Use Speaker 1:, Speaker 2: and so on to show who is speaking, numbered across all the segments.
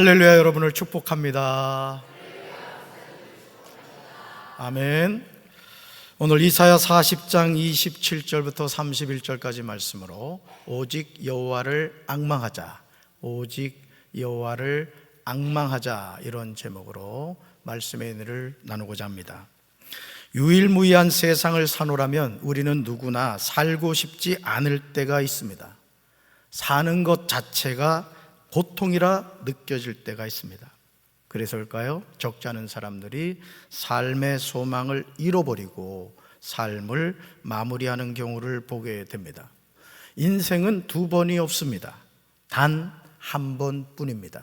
Speaker 1: 할렐루야. 여러분을 축복합니다. 아멘. 오늘 이사야 40장 27절부터 31절까지 말씀으로 오직 여호와를 앙망하자, 오직 여호와를 앙망하자, 이런 제목으로 말씀의 은혜를 나누고자 합니다. 유일무이한 세상을 사노라면 우리는 누구나 살고 싶지 않을 때가 있습니다. 사는 것 자체가 고통이라 느껴질 때가 있습니다. 그래서일까요? 적지 않은 사람들이 삶의 소망을 잃어버리고 삶을 마무리하는 경우를 보게 됩니다. 인생은 두 번이 없습니다. 단 한 번뿐입니다.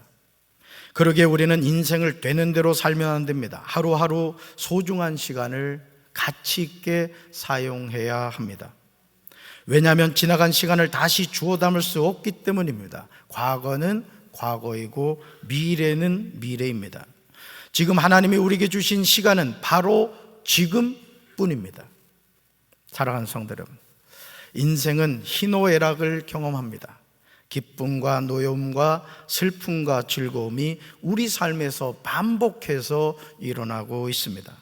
Speaker 1: 그러기에 우리는 인생을 되는 대로 살면 안 됩니다. 하루하루 소중한 시간을 가치 있게 사용해야 합니다. 왜냐하면 지나간 시간을 다시 주워 담을 수 없기 때문입니다. 과거는 과거이고 미래는 미래입니다. 지금 하나님이 우리에게 주신 시간은 바로 지금뿐입니다. 사랑하는 성도 여러분, 인생은 희노애락을 경험합니다. 기쁨과 노여움과 슬픔과 즐거움이 우리 삶에서 반복해서 일어나고 있습니다.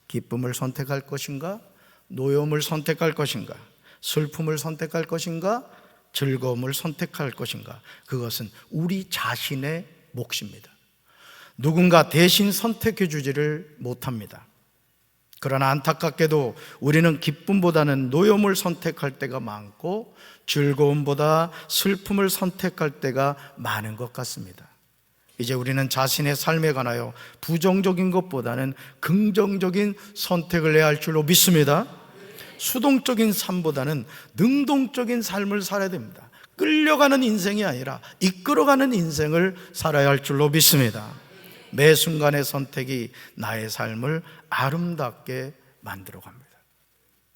Speaker 1: 기쁨을 선택할 것인가? 노여움을 선택할 것인가? 슬픔을 선택할 것인가? 즐거움을 선택할 것인가? 그것은 우리 자신의 몫입니다. 누군가 대신 선택해 주지를 못합니다. 그러나 안타깝게도 우리는 기쁨보다는 노여움을 선택할 때가 많고 즐거움보다 슬픔을 선택할 때가 많은 것 같습니다. 이제 우리는 자신의 삶에 관하여 부정적인 것보다는 긍정적인 선택을 해야 할 줄로 믿습니다. 수동적인 삶보다는 능동적인 삶을 살아야 됩니다. 끌려가는 인생이 아니라 이끌어가는 인생을 살아야 할 줄로 믿습니다. 매 순간의 선택이 나의 삶을 아름답게 만들어갑니다.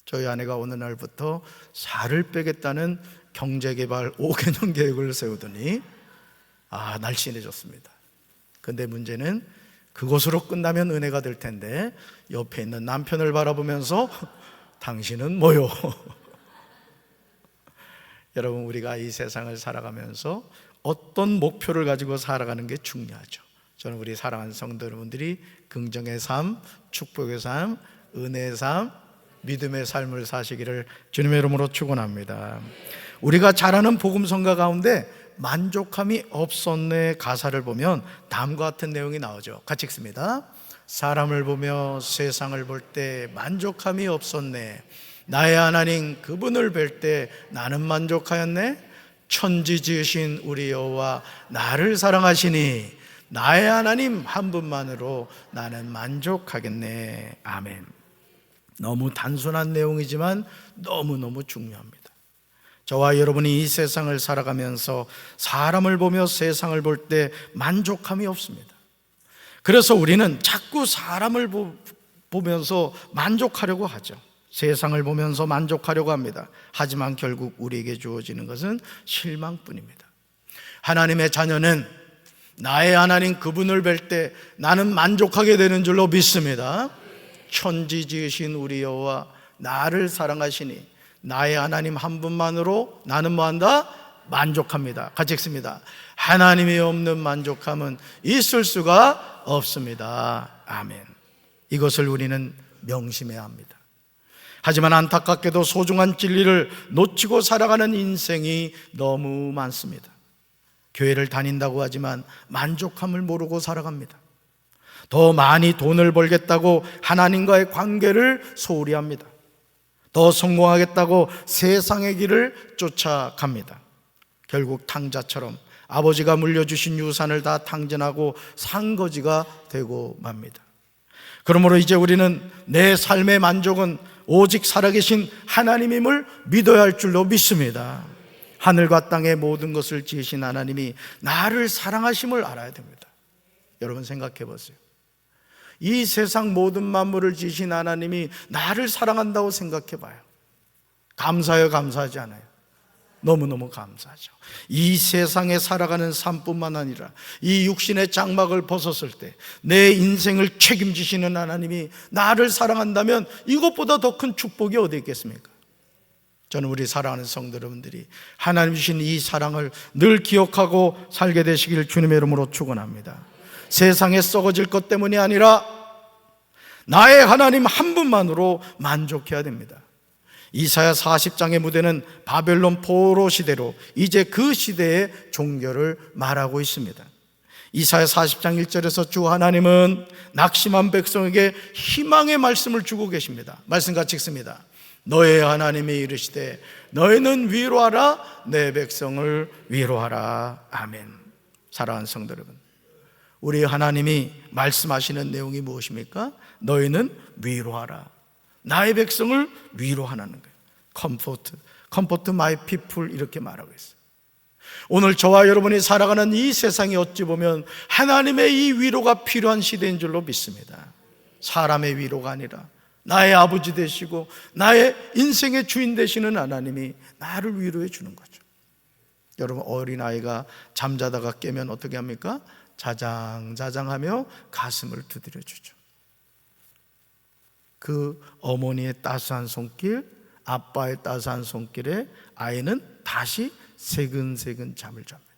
Speaker 1: 저희 아내가 어느 날부터 살을 빼겠다는 경제개발 5개년 계획을 세우더니 날씬해졌습니다. 근데 문제는 그것으로 끝나면 은혜가 될 텐데 옆에 있는 남편을 바라보면서 당신은 뭐요? 여러분, 우리가 이 세상을 살아가면서 어떤 목표를 가지고 살아가는 게 중요하죠. 저는 우리 사랑하는 성도 여러분들이 긍정의 삶, 축복의 삶, 은혜의 삶, 믿음의 삶을 사시기를 주님의 이름으로 축원합니다. 우리가 잘 아는 복음성가 가운데 만족함이 없었네 가사를 보면 다음과 같은 내용이 나오죠. 같이 읽습니다. 사람을 보며 세상을 볼 때 만족함이 없었네. 나의 하나님 그분을 뵐 때 나는 만족하였네. 천지 지으신 우리 여호와 나를 사랑하시니 나의 하나님 한 분만으로 나는 만족하겠네. 아멘. 너무 단순한 내용이지만 너무너무 중요합니다. 저와 여러분이 이 세상을 살아가면서 사람을 보며 세상을 볼 때 만족함이 없습니다. 그래서 우리는 자꾸 사람을 보면서 만족하려고 하죠. 세상을 보면서 만족하려고 합니다. 하지만 결국 우리에게 주어지는 것은 실망뿐입니다. 하나님의 자녀는 나의 하나님 그분을 뵐 때 나는 만족하게 되는 줄로 믿습니다. 천지 지으신 우리 여호와 나를 사랑하시니 나의 하나님 한 분만으로 나는 뭐한다? 만족합니다. 같이 읽습니다. 하나님이 없는 만족함은 있을 수가 없습니다. 아멘. 이것을 우리는 명심해야 합니다. 하지만 안타깝게도 소중한 진리를 놓치고 살아가는 인생이 너무 많습니다. 교회를 다닌다고 하지만 만족함을 모르고 살아갑니다. 더 많이 돈을 벌겠다고 하나님과의 관계를 소홀히 합니다. 더 성공하겠다고 세상의 길을 쫓아갑니다. 결국 탕자처럼 아버지가 물려주신 유산을 다 탕진하고 산거지가 되고 맙니다. 그러므로 이제 우리는 내 삶의 만족은 오직 살아계신 하나님임을 믿어야 할 줄로 믿습니다. 하늘과 땅의 모든 것을 지으신 하나님이 나를 사랑하심을 알아야 됩니다. 여러분 생각해 보세요. 이 세상 모든 만물을 지으신 하나님이 나를 사랑한다고 생각해 봐요. 감사해요, 감사하지 않아요? 너무너무 감사하죠. 이 세상에 살아가는 삶뿐만 아니라 이 육신의 장막을 벗었을 때 내 인생을 책임지시는 하나님이 나를 사랑한다면 이것보다 더 큰 축복이 어디 있겠습니까? 저는 우리 사랑하는 성도 여러분들이 하나님 주신 이 사랑을 늘 기억하고 살게 되시길 주님의 이름으로 축원합니다. 세상에 썩어질 것 때문이 아니라 나의 하나님 한 분만으로 만족해야 됩니다. 이사야 40장의 무대는 바벨론 포로 시대로 이제 그 시대의 종교를 말하고 있습니다. 이사야 40장 1절에서 주 하나님은 낙심한 백성에게 희망의 말씀을 주고 계십니다. 말씀 같이 읽습니다. 너의 하나님이 이르시되 너희는 위로하라, 내 백성을 위로하라. 아멘. 사랑하는 성도 여러분, 우리 하나님이 말씀하시는 내용이 무엇입니까? 너희는 위로하라, 나의 백성을 위로하라는 거예요. comfort my people, 이렇게 말하고 있어요. 오늘 저와 여러분이 살아가는 이 세상이 어찌 보면 하나님의 이 위로가 필요한 시대인 줄로 믿습니다. 사람의 위로가 아니라 나의 아버지 되시고 나의 인생의 주인 되시는 하나님이 나를 위로해 주는 거죠. 여러분, 어린아이가 잠자다가 깨면 어떻게 합니까? 자장자장하며 가슴을 두드려 주죠. 그 어머니의 따스한 손길, 아빠의 따스한 손길에 아이는 다시 새근새근 잠을 잡니다.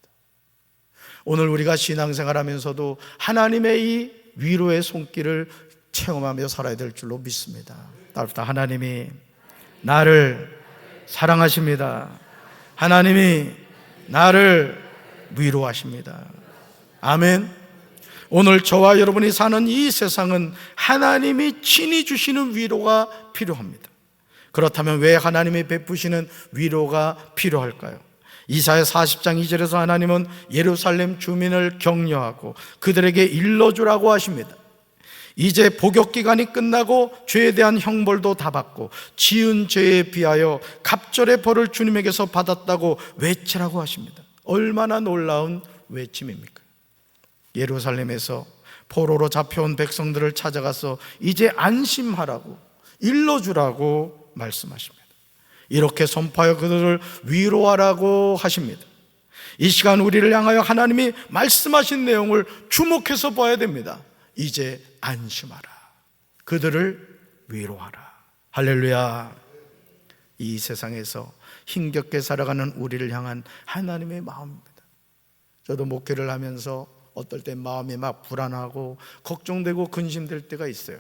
Speaker 1: 오늘 우리가 신앙생활하면서도 하나님의 이 위로의 손길을 체험하며 살아야 될 줄로 믿습니다. 따라서 하나님이 나를 사랑하십니다. 하나님이 나를 위로하십니다. 아멘. 오늘 저와 여러분이 사는 이 세상은 하나님이 친히 주시는 위로가 필요합니다. 그렇다면 왜 하나님이 베푸시는 위로가 필요할까요? 이사야 40장 2절에서 하나님은 예루살렘 주민을 격려하고 그들에게 일러주라고 하십니다. 이제 복역기간이 끝나고 죄에 대한 형벌도 다 받고 지은 죄에 비하여 갑절의 벌을 주님에게서 받았다고 외치라고 하십니다. 얼마나 놀라운 외침입니까? 예루살렘에서 포로로 잡혀온 백성들을 찾아가서 이제 안심하라고, 일러주라고 말씀하십니다. 이렇게 선포하여 그들을 위로하라고 하십니다. 이 시간 우리를 향하여 하나님이 말씀하신 내용을 주목해서 봐야 됩니다. 이제 안심하라, 그들을 위로하라. 할렐루야. 이 세상에서 힘겹게 살아가는 우리를 향한 하나님의 마음입니다. 저도 목회를 하면서 어떨 때 마음이 막 불안하고 걱정되고 근심될 때가 있어요.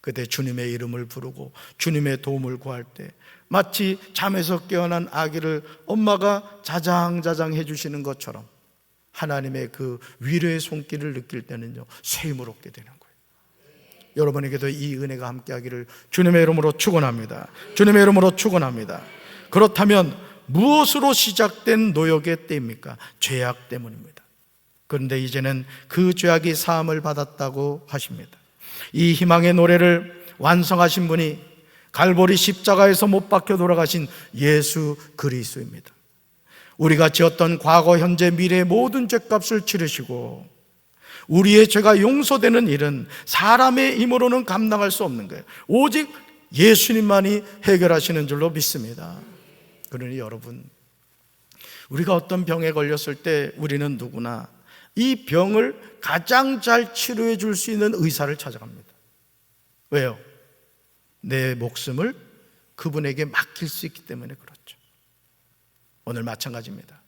Speaker 1: 그때 주님의 이름을 부르고 주님의 도움을 구할 때 마치 잠에서 깨어난 아기를 엄마가 자장자장 해주시는 것처럼 하나님의 그 위로의 손길을 느낄 때는요, 새 힘을 얻게 되는 거예요. 여러분에게도 이 은혜가 함께하기를 주님의 이름으로 축원합니다. 주님의 이름으로 축원합니다. 그렇다면 무엇으로 시작된 노역의 때입니까? 죄악 때문입니다. 그런데 이제는 그 죄악이 사함을 받았다고 하십니다. 이 희망의 노래를 완성하신 분이 갈보리 십자가에서 못 박혀 돌아가신 예수 그리스도입니다. 우리가 지었던 과거, 현재, 미래의 모든 죄값을 치르시고 우리의 죄가 용서되는 일은 사람의 힘으로는 감당할 수 없는 거예요. 오직 예수님만이 해결하시는 줄로 믿습니다. 그러니 여러분, 우리가 어떤 병에 걸렸을 때 우리는 누구나 이 병을 가장 잘 치료해 줄 수 있는 의사를 찾아갑니다. 왜요? 내 목숨을 그분에게 맡길 수 있기 때문에 그렇죠. 오늘 마찬가지입니다.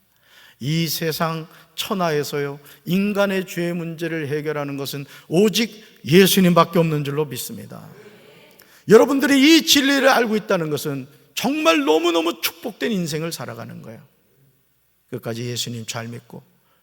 Speaker 1: 이 세상 천하에서요, 인간의 죄 문제를 해결하는 것은 오직 예수님밖에 없는 줄로 믿습니다. 여러분들이 이 진리를 알고 있다는 것은 정말 너무너무 축복된 인생을 살아가는 거예요. 끝까지 예수님 잘 믿고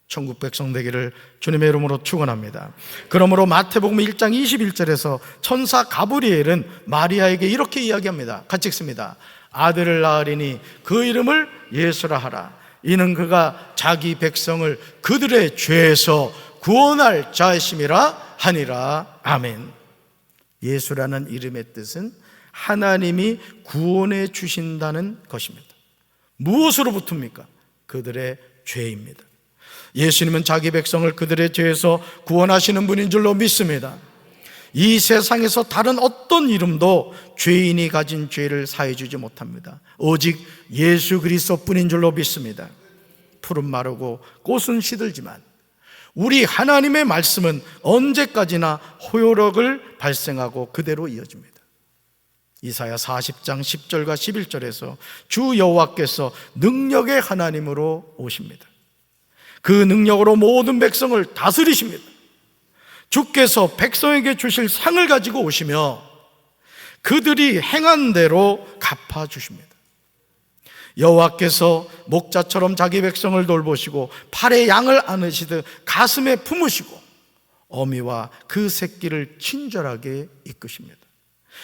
Speaker 1: 천국 백성 되기를 주님의 이름으로 축원합니다. 그러므로 마태복음 1장 21절에서 천사 가브리엘은 마리아에게 이렇게 이야기합니다. 같이 읽습니다. 아들을 낳으리니 그 이름을 예수라 하라. 이는 그가 자기 백성을 그들의 죄에서 구원할 자이심이라 하니라. 아멘. 예수라는 이름의 뜻은 하나님이 구원해 주신다는 것입니다. 무엇으로부터입니까? 그들의 죄입니다. 예수님은 자기 백성을 그들의 죄에서 구원하시는 분인 줄로 믿습니다. 이 세상에서 다른 어떤 이름도 죄인이 가진 죄를 사해 주지 못합니다. 오직 예수 그리스도뿐인 줄로 믿습니다. 풀은 마르고 꽃은 시들지만 우리 하나님의 말씀은 언제까지나 호요력을 발생하고 그대로 이어집니다. 이사야 40장 10절과 11절에서 주 여호와께서 능력의 하나님으로 오십니다. 그 능력으로 모든 백성을 다스리십니다. 주께서 백성에게 주실 상을 가지고 오시며 그들이 행한 대로 갚아주십니다. 여호와께서 목자처럼 자기 백성을 돌보시고 팔에 양을 안으시듯 가슴에 품으시고 어미와 그 새끼를 친절하게 이끄십니다.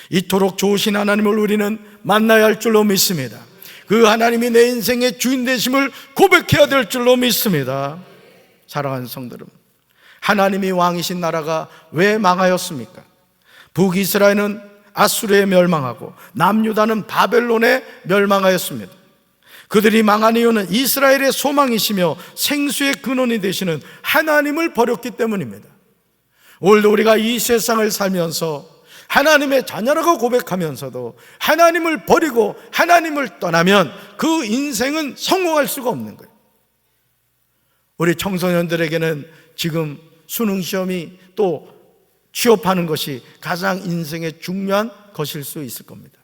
Speaker 1: 이토록 좋으신 하나님을 우리는 만나야 할 줄로 믿습니다. 그 하나님이 내 인생의 주인 되심을 고백해야 될 줄로 믿습니다. 사랑하는 성도 여러분, 하나님이 왕이신 나라가 왜 망하였습니까? 북이스라엘은 아수르에 멸망하고 남유다는 바벨론에 멸망하였습니다. 그들이 망한 이유는 이스라엘의 소망이시며 생수의 근원이 되시는 하나님을 버렸기 때문입니다. 오늘도 우리가 이 세상을 살면서 하나님의 자녀라고 고백하면서도 하나님을 버리고 하나님을 떠나면 그 인생은 성공할 수가 없는 거예요. 우리 청소년들에게는 지금 수능시험이 또 취업하는 것이 가장 인생의 중요한 것일 수 있을 겁니다.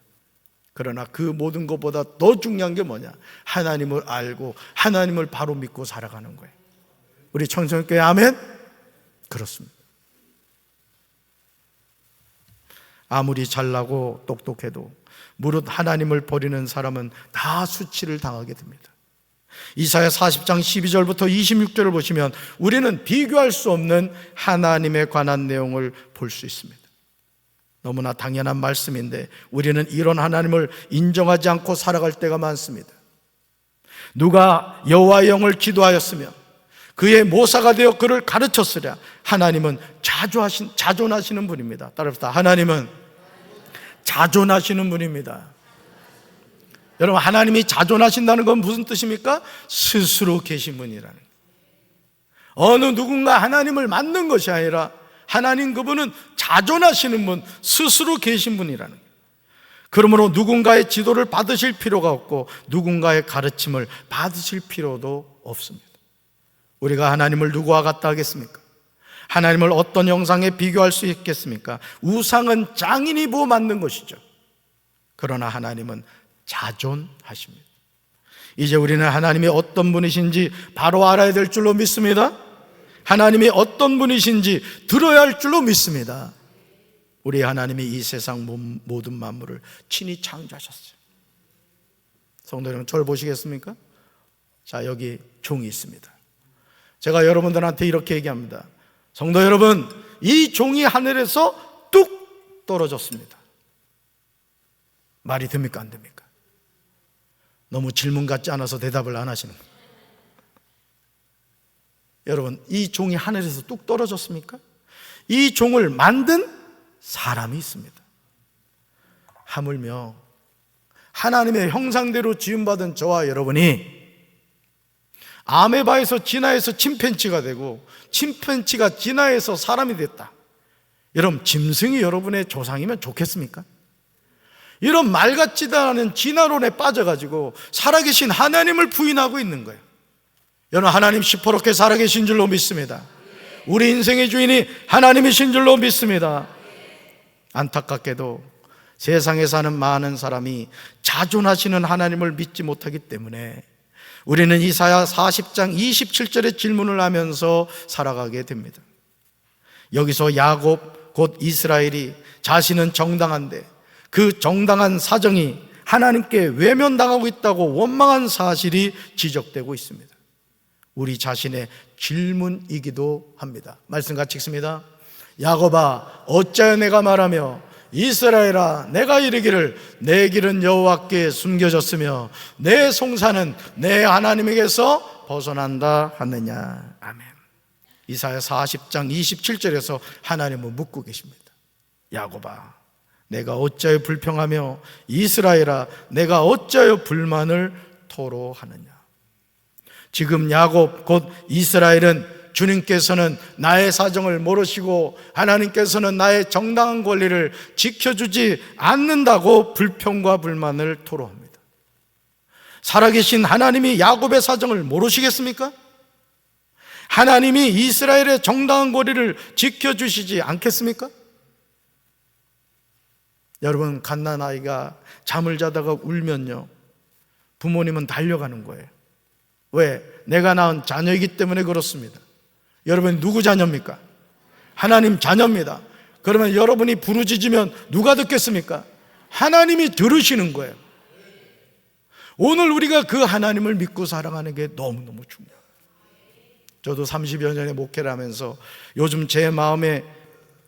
Speaker 1: 그러나 그 모든 것보다 더 중요한 게 뭐냐? 하나님을 알고 하나님을 바로 믿고 살아가는 거예요. 우리 청소년교회 아멘? 그렇습니다. 아무리 잘나고 똑똑해도 무릇 하나님을 버리는 사람은 다 수치를 당하게 됩니다. 이사야 40장 12절부터 26절을 보시면 우리는 비교할 수 없는 하나님에 관한 내용을 볼 수 있습니다. 너무나 당연한 말씀인데 우리는 이런 하나님을 인정하지 않고 살아갈 때가 많습니다. 누가 여호와의 영을 기도하였으며 그의 모사가 되어 그를 가르쳤으랴. 하나님은 자존하시는 분입니다. 따라합시다. 하나님은 자존하시는 분입니다. 여러분, 하나님이 자존하신다는 건 무슨 뜻입니까? 스스로 계신 분이라는 거예요. 어느 누군가 하나님을 만든 것이 아니라 하나님 그분은 자존하시는 분, 스스로 계신 분이라는 거예요. 그러므로 누군가의 지도를 받으실 필요가 없고 누군가의 가르침을 받으실 필요도 없습니다. 우리가 하나님을 누구와 같다 하겠습니까? 하나님을 어떤 형상에 비교할 수 있겠습니까? 우상은 장인이 부어 만든 것이죠. 그러나 하나님은 자존하십니다. 이제 우리는 하나님이 어떤 분이신지 바로 알아야 될 줄로 믿습니다. 하나님이 어떤 분이신지 들어야 할 줄로 믿습니다. 우리 하나님이 이 세상 모든 만물을 친히 창조하셨어요. 성도 여러분, 저를 보시겠습니까? 자, 여기 종이 있습니다. 제가 여러분들한테 이렇게 얘기합니다. 성도 여러분, 이 종이 하늘에서 뚝 떨어졌습니다. 말이 됩니까? 안 됩니까? 너무 질문 같지 않아서 대답을 안 하시는 거예요. 여러분, 이 종이 하늘에서 뚝 떨어졌습니까? 이 종을 만든 사람이 있습니다. 하물며 하나님의 형상대로 지음받은 저와 여러분이 아메바에서 진화해서 침팬지가 되고 침팬지가 진화해서 사람이 됐다. 여러분, 짐승이 여러분의 조상이면 좋겠습니까? 이런 말 같지도 않은 진화론에 빠져가지고 살아계신 하나님을 부인하고 있는 거예요. 여러분, 하나님 시퍼렇게 살아계신 줄로 믿습니다. 우리 인생의 주인이 하나님이신 줄로 믿습니다. 안타깝게도 세상에 사는 많은 사람이 자존하시는 하나님을 믿지 못하기 때문에 우리는 이사야 40장 27절의 질문을 하면서 살아가게 됩니다. 여기서 야곱 곧 이스라엘이 자신은 정당한데 그 정당한 사정이 하나님께 외면당하고 있다고 원망한 사실이 지적되고 있습니다. 우리 자신의 질문이기도 합니다. 말씀 같이 읽습니다. 야곱아, 어찌하여 내가 말하며 이스라엘아, 내가 이르기를 내 길은 여호와께 숨겨졌으며 내 송사는 내 하나님에게서 벗어난다 하느냐. 아멘. 이사야 40장 27절에서 하나님은 묻고 계십니다. 야곱아, 내가 어찌하여 불평하며 이스라엘아, 내가 어찌하여 불만을 토로하느냐. 지금 야곱 곧 이스라엘은 주님께서는 나의 사정을 모르시고 하나님께서는 나의 정당한 권리를 지켜주지 않는다고 불평과 불만을 토로합니다. 살아계신 하나님이 야곱의 사정을 모르시겠습니까? 하나님이 이스라엘의 정당한 권리를 지켜주시지 않겠습니까? 여러분, 갓난아이가 잠을 자다가 울면요, 부모님은 달려가는 거예요. 왜? 내가 낳은 자녀이기 때문에 그렇습니다. 여러분, 누구 자녀입니까? 하나님 자녀입니다. 그러면 여러분이 부르짖으면 누가 듣겠습니까? 하나님이 들으시는 거예요. 오늘 우리가 그 하나님을 믿고 살아가는 게 너무너무 중요해요. 저도 30여 년의 목회를 하면서 요즘 제 마음에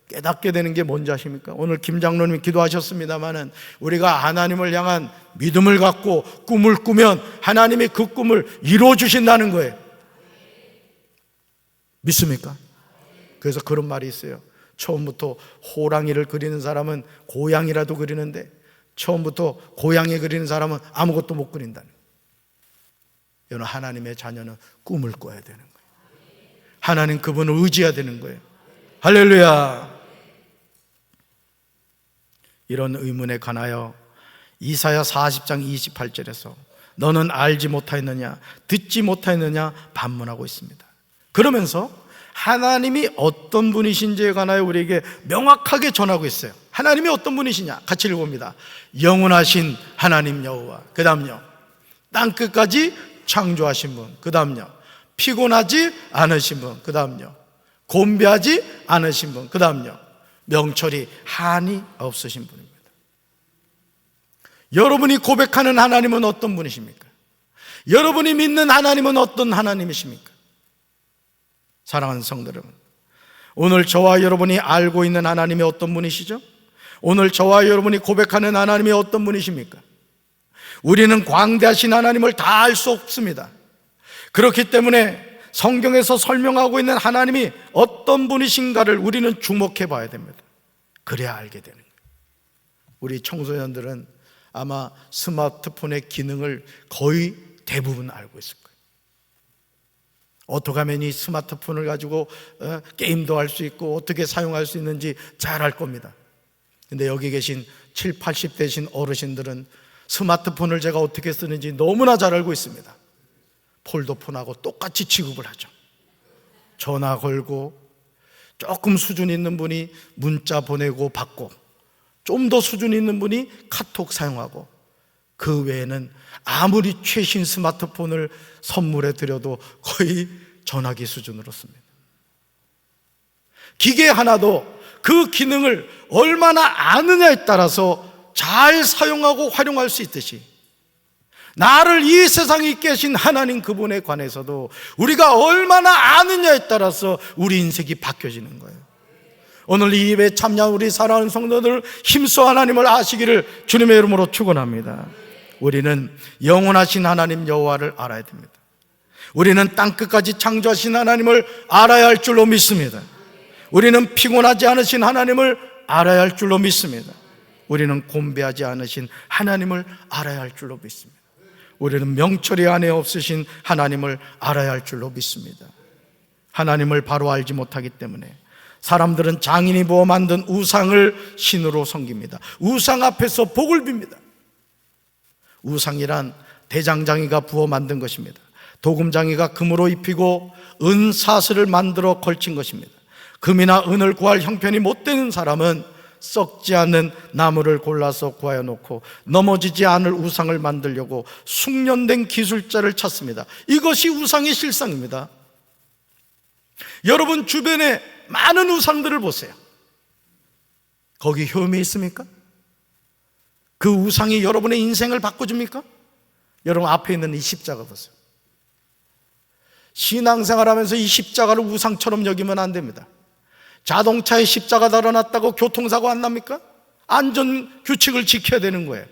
Speaker 1: 깨닫게 되는 게 뭔지 아십니까? 오늘 김 장로님이 기도하셨습니다마는 우리가 하나님을 향한 믿음을 갖고 꿈을 꾸면 하나님이 그 꿈을 이루어 주신다는 거예요. 믿습니까? 그래서 그런 말이 있어요. 처음부터 호랑이를 그리는 사람은 고양이라도 그리는데 처음부터 고양이 그리는 사람은 아무것도 못 그린다는 거예요. 여러분, 하나님의 자녀는 꿈을 꿔야 되는 거예요. 하나님 그분을 의지해야 되는 거예요. 할렐루야. 이런 의문에 관하여 이사야 40장 28절에서 너는 알지 못하였느냐 듣지 못하였느냐 반문하고 있습니다. 그러면서 하나님이 어떤 분이신지에 관하여 우리에게 명확하게 전하고 있어요. 하나님이 어떤 분이시냐 같이 읽어봅니다. 영원하신 하나님 여호와, 그 다음요 땅끝까지 창조하신 분, 그 다음요 피곤하지 않으신 분, 그 다음요 곤배하지 않으신 분, 그 다음요 명철이 한이 없으신 분입니다. 여러분이 고백하는 하나님은 어떤 분이십니까? 여러분이 믿는 하나님은 어떤 하나님이십니까? 사랑하는 성도 여러분, 오늘 저와 여러분이 알고 있는 하나님이 어떤 분이시죠? 오늘 저와 여러분이 고백하는 하나님이 어떤 분이십니까? 우리는 광대하신 하나님을 다 알 수 없습니다. 그렇기 때문에 성경에서 설명하고 있는 하나님이 어떤 분이신가를 우리는 주목해 봐야 됩니다. 그래야 알게 되는 거예요. 우리 청소년들은 아마 스마트폰의 기능을 거의 대부분 알고 있을 거예요. 어떻게 하면 이 스마트폰을 가지고 게임도 할 수 있고 어떻게 사용할 수 있는지 잘 알 겁니다. 근데 여기 계신 70, 80 되신 어르신들은 스마트폰을 제가 어떻게 쓰는지 너무나 잘 알고 있습니다. 폴더폰하고 똑같이 취급을 하죠. 전화 걸고, 조금 수준 있는 분이 문자 보내고 받고, 좀 더 수준 있는 분이 카톡 사용하고, 그 외에는 아무리 최신 스마트폰을 선물해 드려도 거의 전화기 수준으로 씁니다. 기계 하나도 그 기능을 얼마나 아느냐에 따라서 잘 사용하고 활용할 수 있듯이 나를 이 세상에 있게 하신 하나님 그분에 관해서도 우리가 얼마나 아느냐에 따라서 우리 인생이 바뀌어지는 거예요. 오늘 이 예배에 참여한 우리 사랑하는 성도들 힘써 하나님을 아시기를 주님의 이름으로 축원합니다. 우리는 영원하신 하나님 여호와를 알아야 됩니다. 우리는 땅끝까지 창조하신 하나님을 알아야 할 줄로 믿습니다. 우리는 피곤하지 않으신 하나님을 알아야 할 줄로 믿습니다. 우리는 곤배하지 않으신 하나님을 알아야 할 줄로 믿습니다. 우리는 명철이 안에 없으신 하나님을 알아야 할 줄로 믿습니다. 하나님을 바로 알지 못하기 때문에 사람들은 장인이 부어 만든 우상을 신으로 섬깁니다. 우상 앞에서 복을 빕니다. 우상이란 대장장이가 부어 만든 것입니다. 도금장이가 금으로 입히고 은사슬을 만들어 걸친 것입니다. 금이나 은을 구할 형편이 못 되는 사람은 썩지 않는 나무를 골라서 구하여 놓고 넘어지지 않을 우상을 만들려고 숙련된 기술자를 찾습니다. 이것이 우상의 실상입니다. 여러분 주변에 많은 우상들을 보세요. 거기 효험이 있습니까? 그 우상이 여러분의 인생을 바꿔줍니까? 여러분 앞에 있는 이 십자가 보세요. 신앙생활하면서 이 십자가를 우상처럼 여기면 안 됩니다. 자동차에 십자가 달아놨다고 교통사고 안 납니까? 안전규칙을 지켜야 되는 거예요.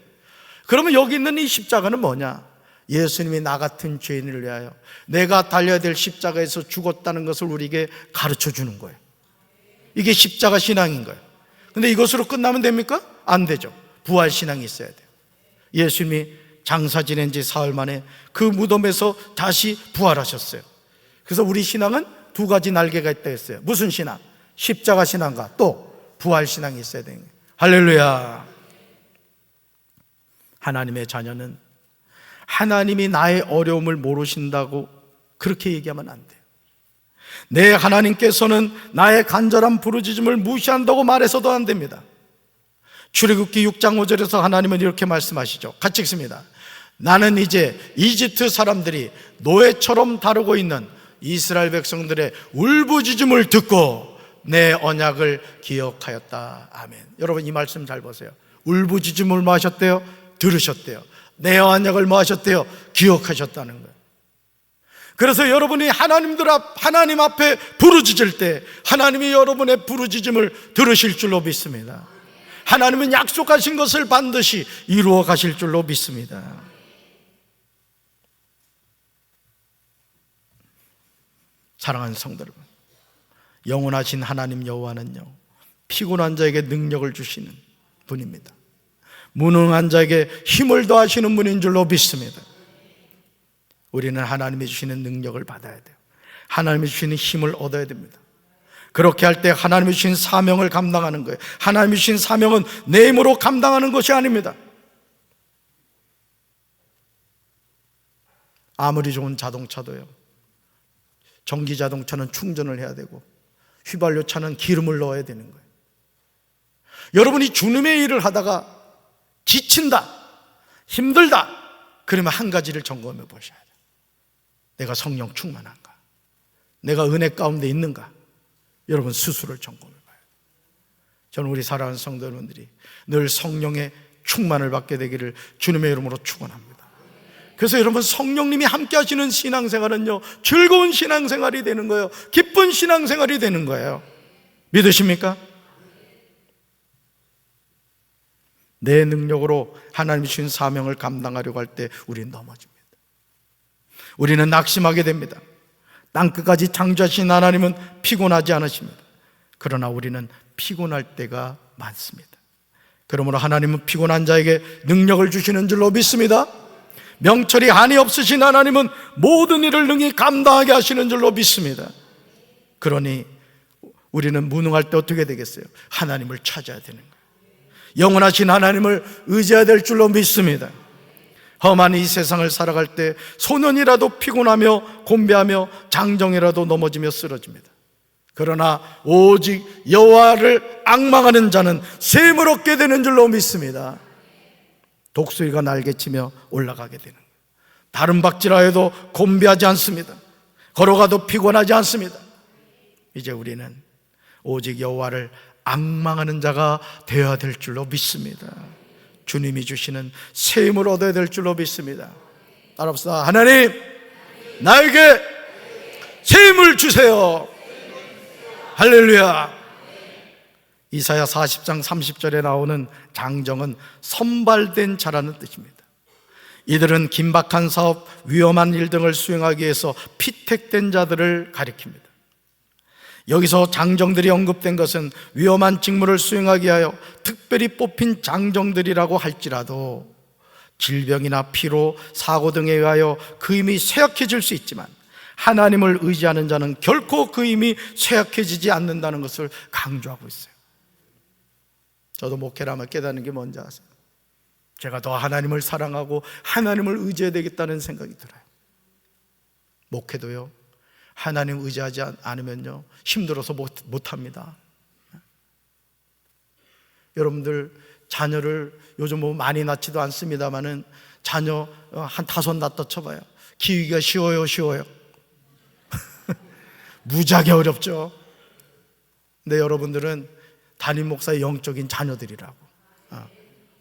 Speaker 1: 그러면 여기 있는 이 십자가는 뭐냐? 예수님이 나 같은 죄인을 위하여 내가 달려야 될 십자가에서 죽었다는 것을 우리에게 가르쳐 주는 거예요. 이게 십자가 신앙인 거예요. 근데 이것으로 끝나면 됩니까? 안 되죠. 부활 신앙이 있어야 돼요. 예수님이 장사 지낸 지 사흘 만에 그 무덤에서 다시 부활하셨어요. 그래서 우리 신앙은 두 가지 날개가 있다 했어요. 무슨 신앙? 십자가 신앙과 또 부활 신앙이 있어야 되는 거예요. 할렐루야. 하나님의 자녀는 하나님이 나의 어려움을 모르신다고 그렇게 얘기하면 안 돼요. 내 하나님께서는 나의 간절한 부르짖음을 무시한다고 말해서도 안 됩니다. 출애굽기 6장 5절에서 하나님은 이렇게 말씀하시죠. 같이 읽습니다. 나는 이제 이집트 사람들이 노예처럼 다루고 있는 이스라엘 백성들의 울부짖음을 듣고 내 언약을 기억하였다. 아멘. 여러분 이 말씀 잘 보세요. 울부짖음을 뭐 하셨대요? 들으셨대요. 내 언약을 뭐 하셨대요? 기억하셨다는 거예요. 그래서 여러분이 하나님 앞에 부르짖을 때 하나님이 여러분의 부르짖음을 들으실 줄로 믿습니다. 하나님은 약속하신 것을 반드시 이루어 가실 줄로 믿습니다. 사랑하는 성도 여러분, 영원하신 하나님 여호와는요, 피곤한 자에게 능력을 주시는 분입니다. 무능한 자에게 힘을 더하시는 분인 줄로 믿습니다. 우리는 하나님이 주시는 능력을 받아야 돼요. 하나님이 주시는 힘을 얻어야 됩니다. 그렇게 할 때 하나님이 주신 사명을 감당하는 거예요. 하나님이 주신 사명은 내 힘으로 감당하는 것이 아닙니다. 아무리 좋은 자동차도요, 전기 자동차는 충전을 해야 되고 휘발유차는 기름을 넣어야 되는 거예요. 여러분이 주님의 일을 하다가 지친다, 힘들다, 그러면 한 가지를 점검해 보셔야 돼요. 내가 성령 충만한가? 내가 은혜 가운데 있는가? 여러분 스스로를 점검해 봐요. 저는 우리 사랑하는 성도 여러분들이 늘 성령의 충만을 받게 되기를 주님의 이름으로 축원합니다. 그래서 여러분 성령님이 함께 하시는 신앙생활은요, 즐거운 신앙생활이 되는 거예요. 기쁜 신앙생활이 되는 거예요. 믿으십니까? 내 능력으로 하나님이 주신 사명을 감당하려고 할 때 우리는 넘어집니다. 우리는 낙심하게 됩니다. 땅끝까지 창조하신 하나님은 피곤하지 않으십니다. 그러나 우리는 피곤할 때가 많습니다. 그러므로 하나님은 피곤한 자에게 능력을 주시는 줄로 믿습니다. 명철이 한이 없으신 하나님은 모든 일을 능히 감당하게 하시는 줄로 믿습니다. 그러니 우리는 무능할 때 어떻게 되겠어요? 하나님을 찾아야 되는 거예요. 영원하신 하나님을 의지해야 될 줄로 믿습니다. 험한 이 세상을 살아갈 때 소년이라도 피곤하며 곤배하며 장정이라도 넘어지며 쓰러집니다. 그러나 오직 여호와를 앙망하는 자는 샘을 얻게 되는 줄로 믿습니다. 독수리가 날개치며 올라가게 되는 거예요. 다른 박질하여도 곤배하지 않습니다. 걸어가도 피곤하지 않습니다. 이제 우리는 오직 여호와를 앙망하는 자가 되어야 될 줄로 믿습니다. 주님이 주시는 새 힘을 얻어야 될 줄로 믿습니다. 따라합시다. 하나님, 나에게 새 힘을 주세요. 할렐루야. 이사야 40장 30절에 나오는 장정은 선발된 자라는 뜻입니다. 이들은 긴박한 사업, 위험한 일 등을 수행하기 위해서 피택된 자들을 가리킵니다. 여기서 장정들이 언급된 것은 위험한 직무를 수행하기 위하여 특별히 뽑힌 장정들이라고 할지라도 질병이나 피로, 사고 등에 의하여 그 힘이 쇠약해질 수 있지만 하나님을 의지하는 자는 결코 그 힘이 쇠약해지지 않는다는 것을 강조하고 있어요. 저도 목회를 하면 깨닫는 게 뭔지 아세요? 제가 더 하나님을 사랑하고 하나님을 의지해야 되겠다는 생각이 들어요. 목회도요, 하나님 의지하지 않으면요 힘들어서 못합니다. 여러분들 자녀를 요즘 뭐 많이 낳지도 않습니다만은 자녀 한 5 낳다 쳐봐요. 키우기가 쉬워요? 무지하게 어렵죠. 근데 여러분들은 담임 목사의 영적인 자녀들이라고.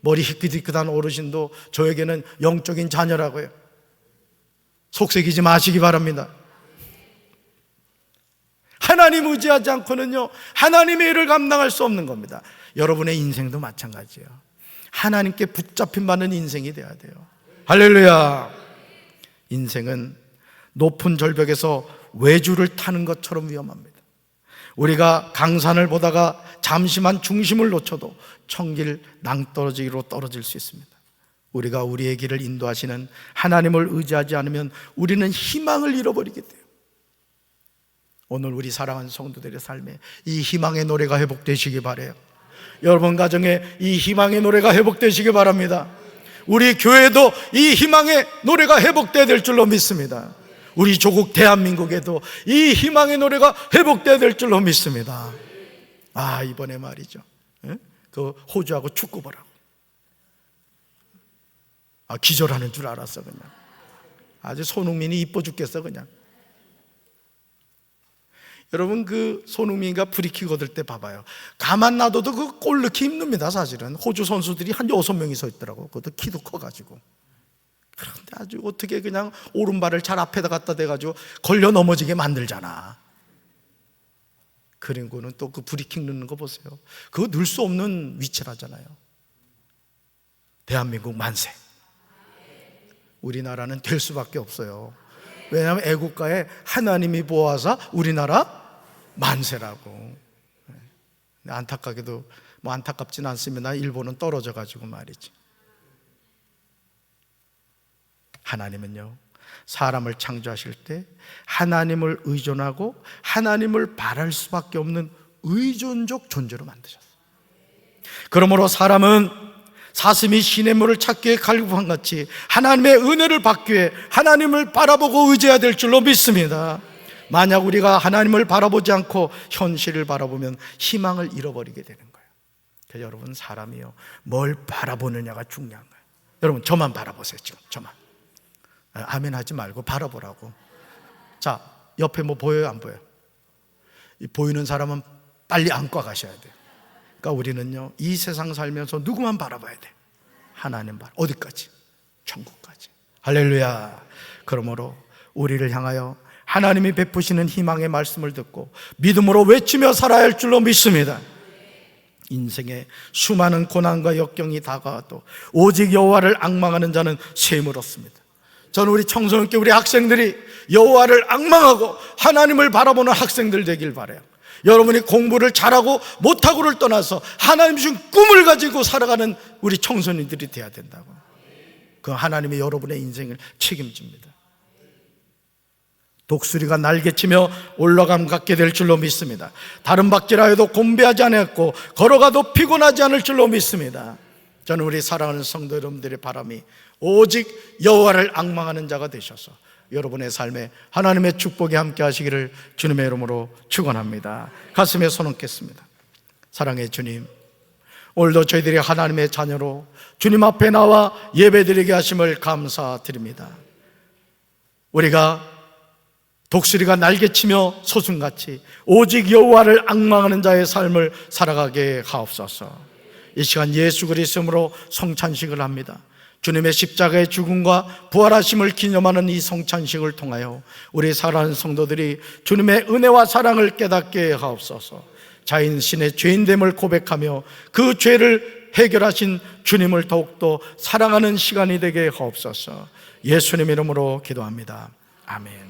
Speaker 1: 머리 희끗희끗한 어르신도 저에게는 영적인 자녀라고요. 속색이지 마시기 바랍니다. 하나님 의지하지 않고는요 하나님의 일을 감당할 수 없는 겁니다. 여러분의 인생도 마찬가지예요. 하나님께 붙잡힌 받는 인생이 돼야 돼요. 할렐루야. 인생은 높은 절벽에서 외주를 타는 것처럼 위험합니다. 우리가 강산을 보다가 잠시만 중심을 놓쳐도 천길 낭떠러지기로 떨어질 수 있습니다. 우리가 우리의 길을 인도하시는 하나님을 의지하지 않으면 우리는 희망을 잃어버리게 돼요. 오늘 우리 사랑하는 성도들의 삶에 이 희망의 노래가 회복되시기 바라요. 여러분 가정에 이 희망의 노래가 회복되시기 바랍니다. 우리 교회도 이 희망의 노래가 회복되어야 될 줄로 믿습니다. 우리 조국 대한민국에도 이 희망의 노래가 회복되어야 될 줄로 믿습니다. 이번에 말이죠, 그 호주하고 축구 보라고. 기절하는 줄 알았어 그냥. 아주 손흥민이 이뻐 죽겠어 그냥. 여러분, 그 손흥민과 프리킥 얻을 때 봐봐요. 가만 놔둬도 그 골 넣기 힘듭니다. 사실은 호주 선수들이 한 6명이 서 있더라고. 그것도 키도 커가지고. 그런데 아주 어떻게 그냥 오른발을 잘 앞에다 갖다 대가지고 걸려 넘어지게 만들잖아. 그리고는 또 그 프리킥 넣는 거 보세요. 그거 넣을 수 없는 위치라잖아요. 대한민국 만세. 우리나라는 될 수밖에 없어요. 왜냐하면 애국가에 하나님이 보아사 우리나라 만세라고. 안타깝게도 뭐 안타깝진 않습니다. 일본은 떨어져 가지고 말이지. 하나님은요, 사람을 창조하실 때 하나님을 의존하고 하나님을 바랄 수밖에 없는 의존적 존재로 만드셨어요. 그러므로 사람은 사슴이 시냇물을 찾기에 갈급한 같이 하나님의 은혜를 받기 위해 하나님을 바라보고 의지해야 될 줄로 믿습니다. 만약 우리가 하나님을 바라보지 않고 현실을 바라보면 희망을 잃어버리게 되는 거예요. 그래서 여러분, 사람이요, 뭘 바라보느냐가 중요한 거예요. 여러분, 저만 바라보세요. 지금 저만. 아멘 하지 말고 바라보라고. 자, 옆에 뭐 보여요, 안 보여요? 이 보이는 사람은 빨리 안고 가셔야 돼요. 그러니까 우리는요, 이 세상 살면서 누구만 바라봐야 돼? 하나님 바라. 어디까지? 천국까지. 할렐루야. 그러므로 우리를 향하여 하나님이 베푸시는 희망의 말씀을 듣고 믿음으로 외치며 살아야 할 줄로 믿습니다. 인생에 수많은 고난과 역경이 다가와도 오직 여호와를 앙망하는 자는 셈을 얻습니다. 저는 우리 청소년께, 우리 학생들이 여호와를 앙망하고 하나님을 바라보는 학생들 되길 바라요. 여러분이 공부를 잘하고 못하고를 떠나서 하나님 주신 꿈을 가지고 살아가는 우리 청소년들이 돼야 된다고. 그 하나님이 여러분의 인생을 책임집니다. 독수리가 날개치며 올라감 갖게 될 줄로 믿습니다. 다른 바퀴라 해도 곤배하지 않았고 걸어가도 피곤하지 않을 줄로 믿습니다. 저는 우리 사랑하는 성도 여러분들의 바람이 오직 여호와를 앙망하는 자가 되셔서 여러분의 삶에 하나님의 축복이 함께 하시기를 주님의 이름으로 축원합니다. 가슴에 손 얹겠습니다. 사랑의 주님, 오늘도 저희들이 하나님의 자녀로 주님 앞에 나와 예배드리게 하심을 감사드립니다. 우리가 독수리가 날개치며 소순같이 오직 여호와를 앙망하는 자의 삶을 살아가게 하옵소서. 이 시간 예수 그리스도로 성찬식을 합니다. 주님의 십자가의 죽음과 부활하심을 기념하는 이 성찬식을 통하여 우리 사랑하는 성도들이 주님의 은혜와 사랑을 깨닫게 하옵소서. 자신의 죄인됨을 고백하며 그 죄를 해결하신 주님을 더욱더 사랑하는 시간이 되게 하옵소서. 예수님 이름으로 기도합니다. 아멘.